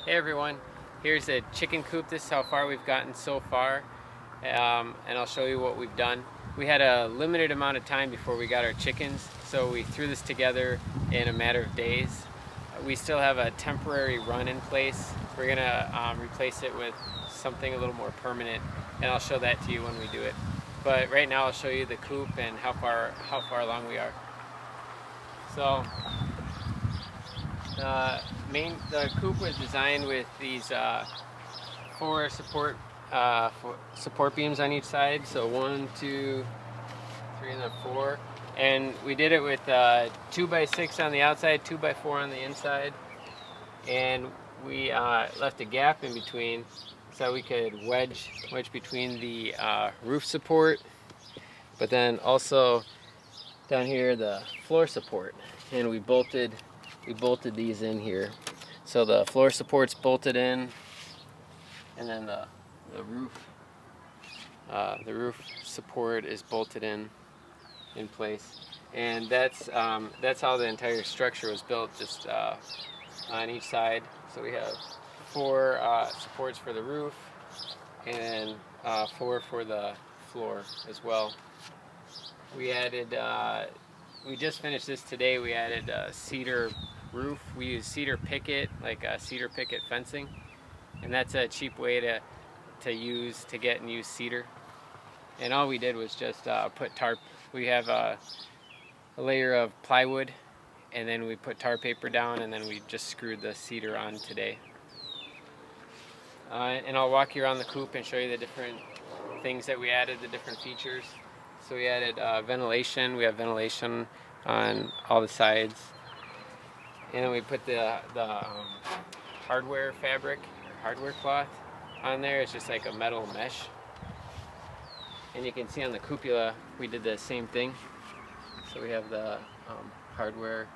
Hey everyone, here's a chicken coop. This is how far we've gotten so far, and I'll show you what we've done. We had a limited amount of time before we got our chickens, so we threw this together in a matter of days. We still have a temporary run in place. We're gonna replace it with something a little more permanent, and I'll show that to you when we do it. But right now I'll show you the coop and how far along we are. So the coop was designed with these four support beams on each side. So 1, 2, 3, and then 4. And we did it with 2x6 on the outside, 2x4 on the inside, and we left a gap in between so we could wedge between the roof support, but then also down here the floor support, and we bolted these in here. So the floor support's bolted in, and then the roof support is bolted in place, and that's how the entire structure was built, just on each side. So we have 4 supports for the roof, and 4 for the floor as well. We added, we just finished this today. We added cedar roof. We use cedar picket, like cedar picket fencing, and that's a cheap way to get and use cedar. And all we did was just put tarp. We have a layer of plywood, and then we put tar paper down, and then we just screwed the cedar on today. And I'll walk you around the coop and show you the different things that we added, the different features. So we added ventilation. We have ventilation on all the sides, and then we put the hardware fabric, or hardware cloth on there. It's just like a metal mesh. And you can see on the cupola we did the same thing. So we have the hardware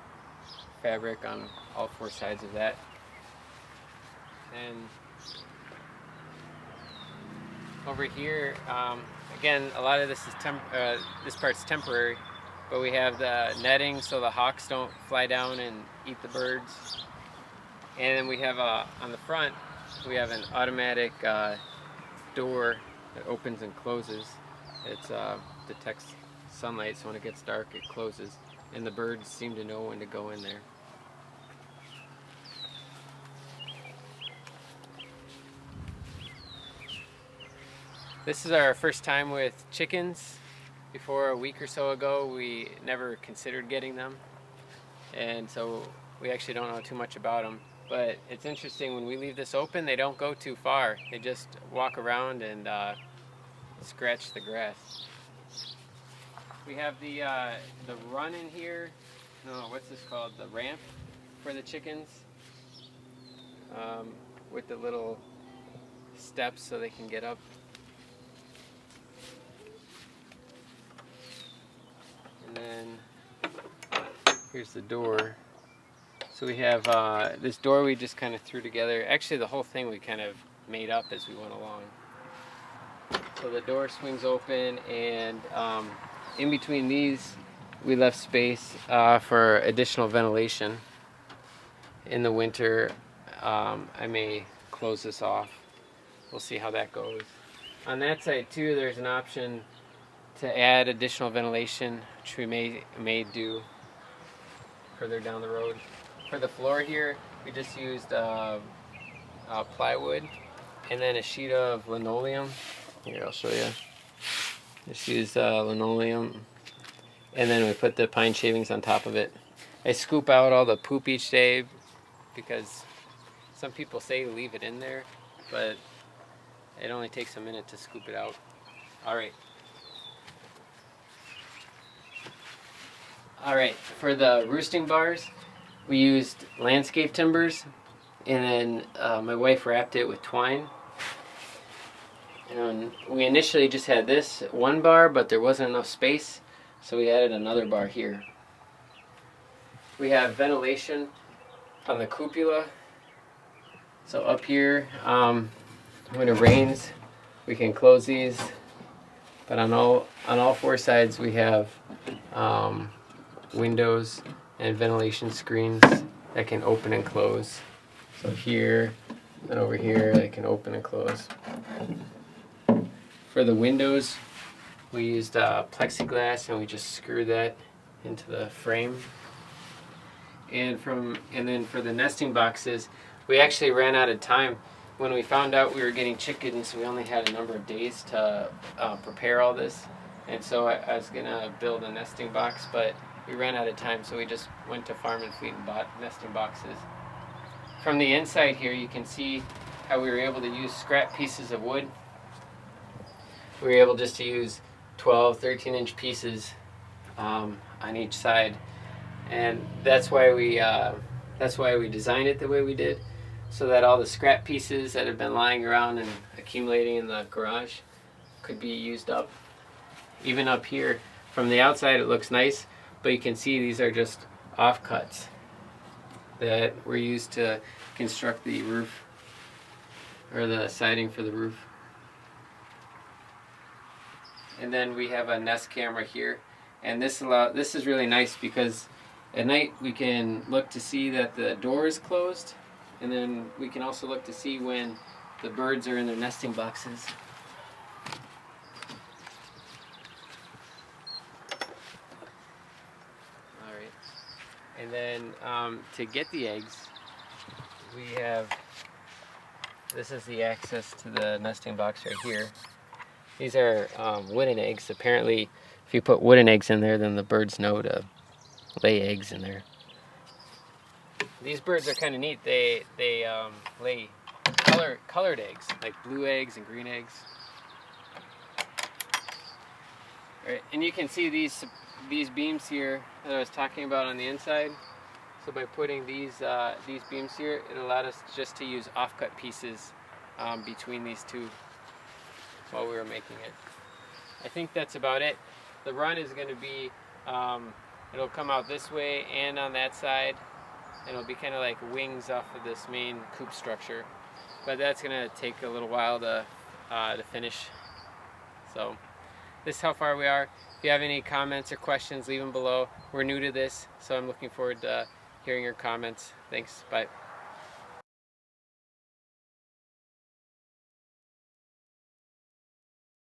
fabric on all 4 sides of that. And over here, again, a lot of this is this part's temporary, but we have the netting so the hawks don't fly down and eat the birds. And then we have on the front, we have an automatic door that opens and closes. It detects sunlight, so when it gets dark it closes, and the birds seem to know when to go in there. This is our first time with chickens. Before a week or so ago we never considered getting them, and so we actually don't know too much about them. But it's interesting, when we leave this open they don't go too far. They just walk around and scratch the grass. We have the run in here. No, what's this called? The ramp for the chickens, with the little steps so they can get up. And then here's the door. So we have this door we just kind of threw together. Actually, the whole thing we kind of made up as we went along. So the door swings open, and in between these we left space for additional ventilation. In the winter I may close this off. We'll see how that goes. On that side too there's an option to add additional ventilation, which we may do further down the road. For the floor here we just used plywood and then a sheet of linoleum. Here, I'll show you. Just use linoleum, and then we put the pine shavings on top of it. I scoop out all the poop each day because some people say leave it in there, but it only takes a minute to scoop it out. Alright, for the roosting bars we used landscape timbers, and then my wife wrapped it with twine. And we initially just had this 1 bar, but there wasn't enough space, so we added another bar here. We have ventilation on the cupola. So up here, when it rains, we can close these. But on all 4 sides, we have windows and ventilation screens that can open and close. So here, And over here they can open and close. For the windows, we used plexiglass, and we just screwed that into the frame. And then for the nesting boxes, we actually ran out of time. When we found out we were getting chickens, we only had a number of days to prepare all this. And so I was gonna build a nesting box, but we ran out of time, so we just went to Farm and Fleet and bought nesting boxes. From the inside here, you can see how we were able to use scrap pieces of wood. We were able just to use 12, 13-inch pieces on each side. And that's why we designed it the way we did, so that all the scrap pieces that have been lying around and accumulating in the garage could be used up. Even up here, from the outside it looks nice, but you can see these are just offcuts that were used to construct the roof, or the siding for the roof. And then we have a Nest camera here, and this is really nice because at night we can look to see that the door is closed, and then we can also look to see when the birds are in their nesting boxes. Alright, and then to get the eggs, this is the access to the nesting box right here. These are wooden eggs. Apparently, if you put wooden eggs in there, then the birds know to lay eggs in there. These birds are kind of neat. They lay colored eggs, like blue eggs and green eggs. All right, and you can see these beams here that I was talking about on the inside. So by putting these beams here, it allowed us just to use offcut pieces between these two while we were making it. I think that's about it. The run is going to be, it'll come out this way and on that side, and it'll be kind of like wings off of this main coop structure. But that's going to take a little while to finish. So this is how far we are. If you have any comments or questions, leave them below. We're new to this, so I'm looking forward to hearing your comments. Thanks. Bye.